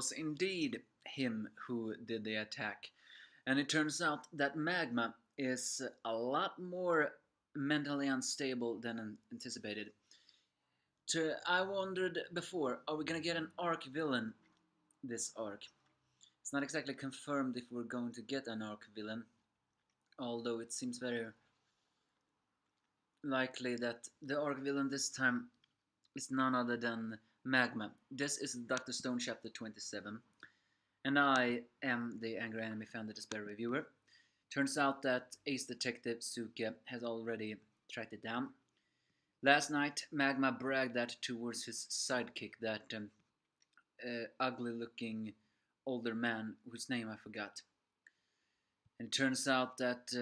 was indeed him who did the attack. And it turns out that Magma is a lot more mentally unstable than anticipated. I wondered before, are we gonna get an Arc Villain this arc? It's not exactly confirmed if we're going to get an Arc Villain, although it seems very likely that the Arc Villain this time is none other than Magma. This is Dr. Stone chapter 27, and I am the Angry Anime Fan, the Despair Reviewer. Turns out that Ace Detective Suke has already tracked it down. Last night, Magma bragged that towards his sidekick, that ugly-looking older man whose name I forgot. And it turns out that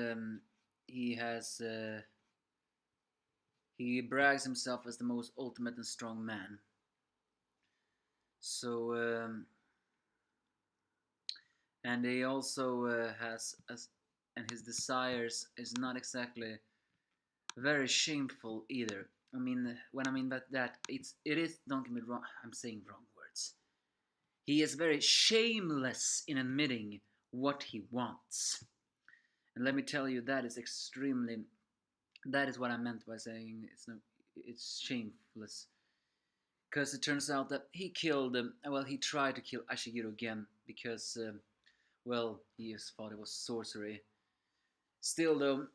he brags himself as the most ultimate and strong man. So, and he also and his desires is not exactly very shameful either. I mean, when I mean that, it is, don't get me wrong, I'm saying wrong words. He is very shameless in admitting what he wants. And let me tell you, that is what I meant by saying it's shameless. Because it turns out that he tried to kill Ashiguro again because, he thought it was sorcery. Still though,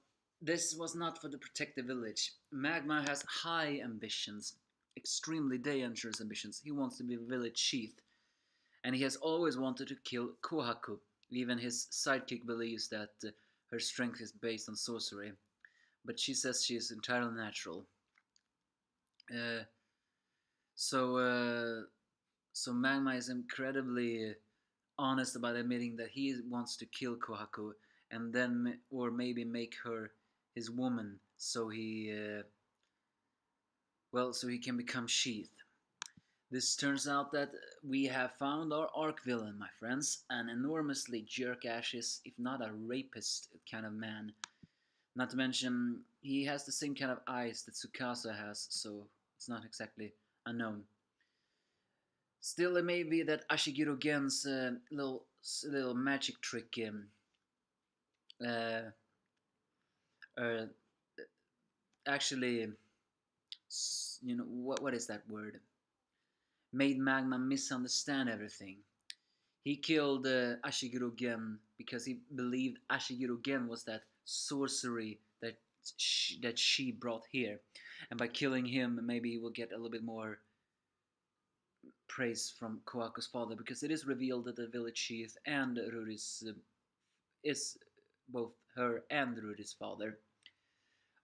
this was not for the protect the village. Magma has high ambitions, extremely dangerous ambitions. He wants to be village chief, and he has always wanted to kill Kohaku. Even his sidekick believes that her strength is based on sorcery, but she says she is entirely natural. So Magma is incredibly honest about admitting that he wants to kill Kohaku, and then, or maybe make her his woman, so he can become Sheath. This turns out that we have found our Arc Villain, my friends, an enormously jerk-ashes, if not a rapist kind of man. Not to mention, he has the same kind of eyes that Tsukasa has, so it's not exactly unknown. Still, it may be that Ashiguro Gen's little magic trick actually, what is that word? Made Magma misunderstand everything. He killed Ashiguro Gen because he believed Ashiguro Gen was that sorcery that she brought here, and by killing him, maybe he will get a little bit more praise from Koaku's father, because it is revealed that the village chief and Ruri's is both her and Ruri's father.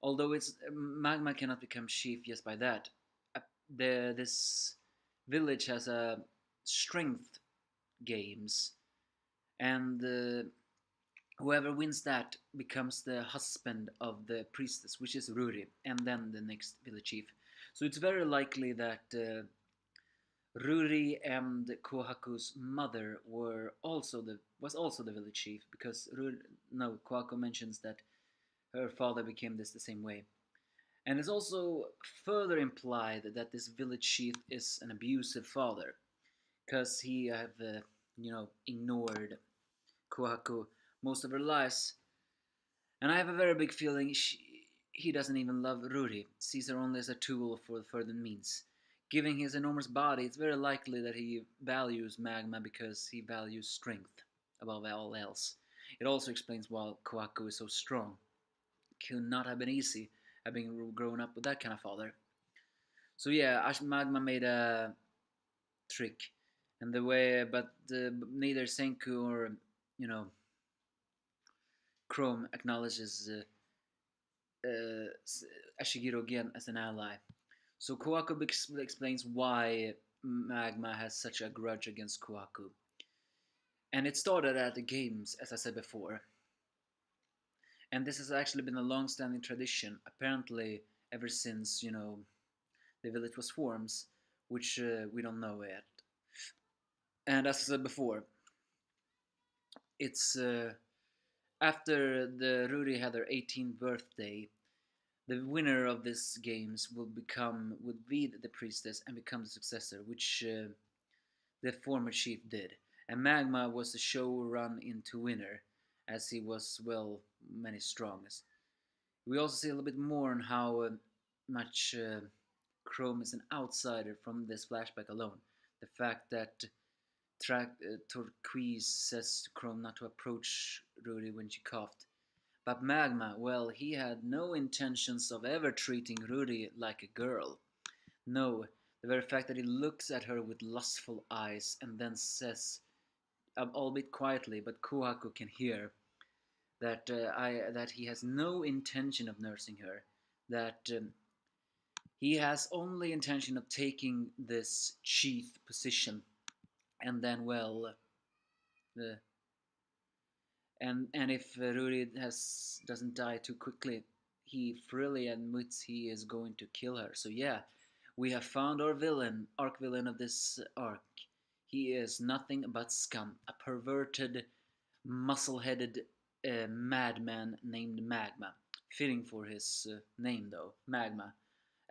Although Magma cannot become chief just by that. This village has a strength games, and whoever wins that becomes the husband of the priestess, which is Ruri, and then the next village chief. So it's very likely that Ruri and Kohaku's mother was also the village chief, because Kohaku mentions that her father became the same way. And it's also further implied that this village chief is an abusive father, because he have ignored Kohaku most of her lives. And I have a very big feeling he doesn't even love Ruri, sees her only as a tool for further means. Given his enormous body, it's very likely that he values Magma because he values strength above all else. It also explains why Kohaku is so strong. It could not have been easy having grown up with that kind of father. So yeah, Magma made a trick, and but neither Senku or Chrome acknowledges Ashiguro Gen as an ally. So Kohaku explains why Magma has such a grudge against Kohaku. And it started at the games, as I said before. And this has actually been a long-standing tradition, apparently ever since, the village was formed, which we don't know yet. And as I said before, it's after the Ruri had their 18th birthday, the winner of this games would be the priestess and become the successor, which the former chief did, and Magma was the show run into winner, as he was, well, many strongest. We also see a little bit more on how much Chrome is an outsider from this flashback alone. The fact that Turquoise says to Chrome not to approach Rudy when she coughed. But Magma, well, he had no intentions of ever treating Rudy like a girl. No, the very fact that he looks at her with lustful eyes and then says, albeit quietly, but Kohaku can hear, that he has no intention of nursing her, that he has only intention of taking this chief position, and then, well, the and if Rudy doesn't die too quickly, he freely admits he is going to kill her. So yeah, we have found our villain, arc villain of this arc. He is nothing but scum, a perverted, muscle-headed madman named Magma. Fitting for his name, though, Magma,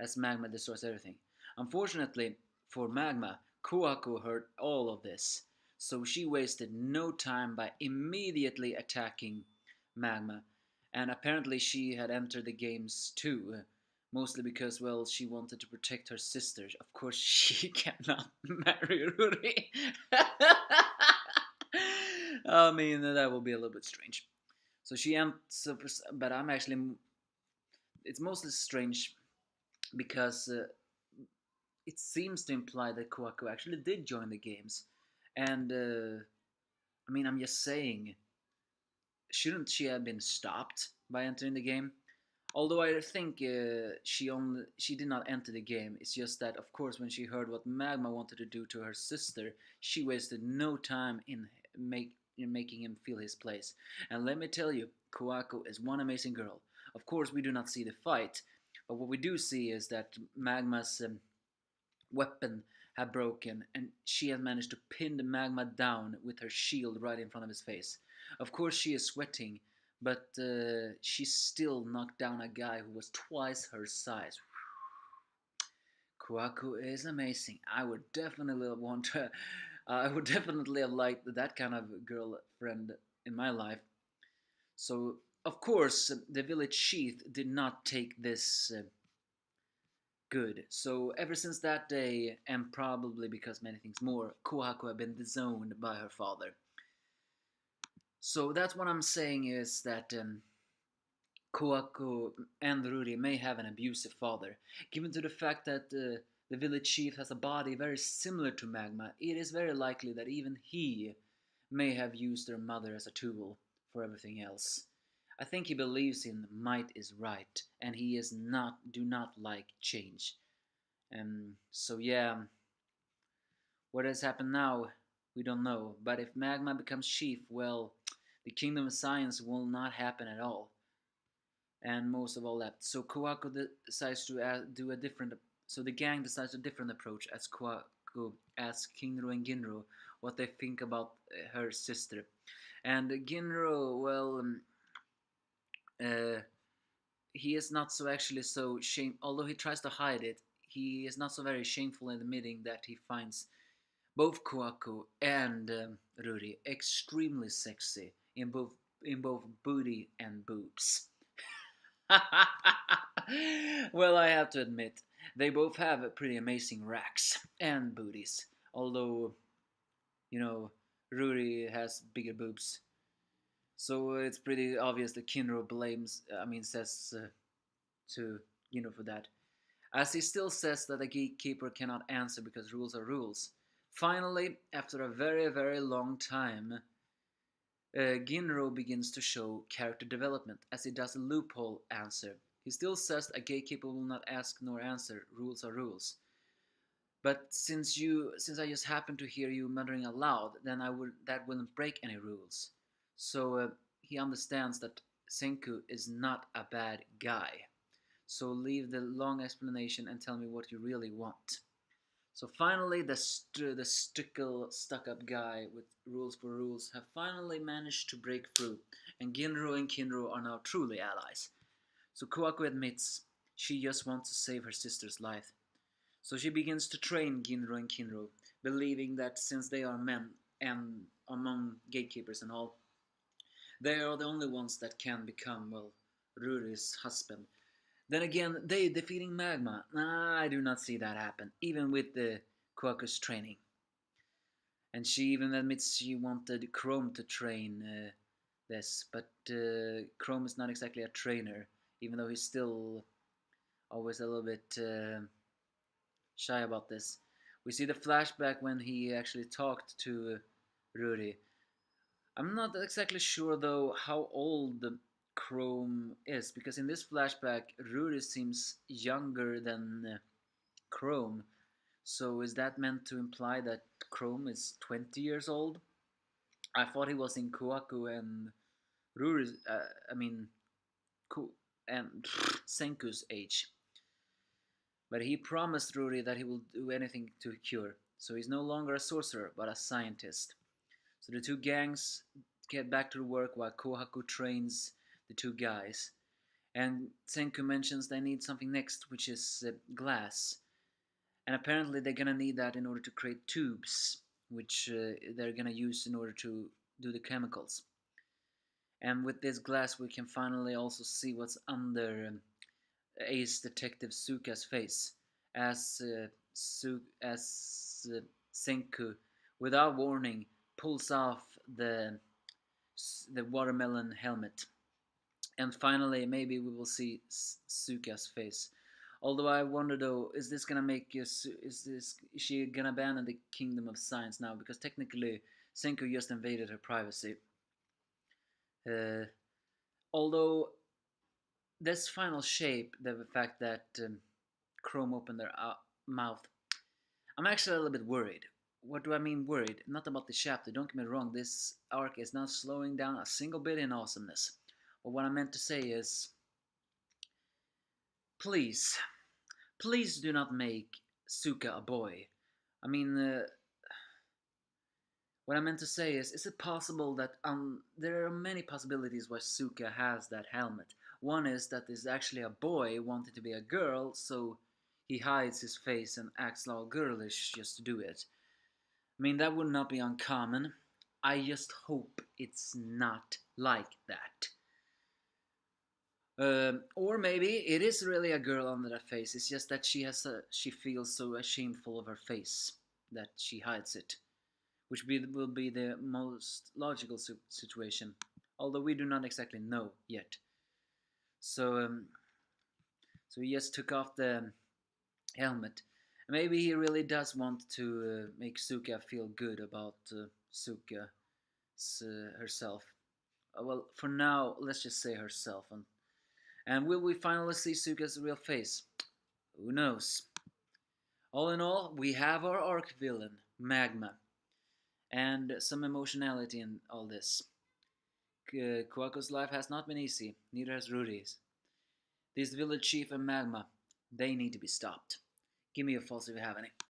as Magma destroys everything. Unfortunately for Magma, Kohaku heard all of this, so she wasted no time by immediately attacking Magma, and apparently she had entered the games too, mostly because, well, she wanted to protect her sister. Of course, she cannot marry Rudy. I mean, that will be a little bit strange. So she enters, but I'm actually, it's mostly strange because it seems to imply that Kohaku actually did join the games. And, I mean, I'm just saying, shouldn't she have been stopped by entering the game? Although I think she did not enter the game. It's just that, of course, when she heard what Magma wanted to do to her sister, she wasted no time in making him feel his place. And let me tell you, Kohaku is one amazing girl. Of course, we do not see the fight, but what we do see is that Magma's weapon had broken, and she had managed to pin the Magma down with her shield right in front of his face. Of course, she is sweating, but she still knocked down a guy who was twice her size. Kohaku is amazing. I would definitely want to. I would definitely have liked that kind of girlfriend in my life. So, of course, the village chief did not take this good. So, ever since that day, and probably because many things more, Kohaku had been disowned by her father. So, that's what I'm saying is that Kohaku and Ruri may have an abusive father. Given to the fact that the village chief has a body very similar to Magma, it is very likely that even he may have used their mother as a tool for everything else. I think he believes in might is right, and he is do not like change. So yeah, what has happened now, we don't know. But if Magma becomes chief, well, the Kingdom of Science will not happen at all. And most of all that. So Kohaku decides to do a different. So the gang decides a different approach as Kohaku asks Kinro and Ginro what they think about her sister. And Ginro, well, he is not so actually so shame. Although he tries to hide it, he is not so very shameful in admitting that he finds both Kohaku and Ruri extremely sexy in both booty and boobs. Well, I have to admit, they both have pretty amazing racks and booties. Although, Ruri has bigger boobs. So it's pretty obvious that Kinro says to Ginro for that. As he still says that a gatekeeper cannot answer because rules are rules. Finally, after a very, very long time, Ginro begins to show character development as he does a loophole answer. He still says a gatekeeper will not ask nor answer, rules are rules. But since I just happened to hear you muttering aloud, then that wouldn't break any rules. So he understands that Senku is not a bad guy. So leave the long explanation and tell me what you really want. So finally, the stuck-up guy with rules for rules have finally managed to break through, and Ginro and Kinro are now truly allies. So Kohaku admits she just wants to save her sister's life. So she begins to train Ginro and Kinro believing that since they are men and among gatekeepers and all, they are the only ones that can become, well, Ruri's husband. Then again, they defeating Magma. Nah, I do not see that happen, even with the Quackers training. And she even admits she wanted Chrome to train this, but Chrome is not exactly a trainer, even though he's still always a little bit shy about this. We see the flashback when he actually talked to Ruri. I'm not exactly sure though how old Chrome is, because in this flashback Ruri seems younger than Chrome. So is that meant to imply that Chrome is 20 years old? I thought he was in Kohaku and Ruri's, I mean, and Senku's age. But he promised Ruri that he will do anything to cure. So he's no longer a sorcerer, but a scientist. So the two gangs get back to work while Kohaku trains the two guys. And Senku mentions they need something next, which is glass. And apparently they're gonna need that in order to create tubes, which they're gonna use in order to do the chemicals. And with this glass, we can finally also see what's under Ace Detective Suka's face, as Senku, without warning, pulls off the watermelon helmet. And finally, maybe we will see Suka's face. Although I wonder though, is this gonna make is she gonna abandon the kingdom of science now? Because technically, Senku just invaded her privacy. Uh, Although this final shape, the fact that Chrome opened their mouth, I'm actually a little bit worried. What do I mean worried? Not about the chapter, don't get me wrong, this arc is not slowing down a single bit in awesomeness. But what I meant to say is, please, please do not make Suka a boy. I mean, what I meant to say is it possible that there are many possibilities why Suka has that helmet. One is that there's actually a boy wanting to be a girl, so he hides his face and acts all girlish just to do it. I mean, that would not be uncommon. I just hope it's not like that. Or maybe it is really a girl under that face. It's just that she feels so shameful of her face that she hides it, which will be the most logical situation. Although we do not exactly know yet. So, so he just took off the helmet. Maybe he really does want to make Suka feel good about Suka herself. Well, for now, let's just say herself. And will we finally see Suka's real face? Who knows? All in all, we have our arc villain, Magma, and some emotionality in all this. Kwako's life has not been easy, neither has Rudy's. This village chief and Magma, they need to be stopped. Give me a false if you have any.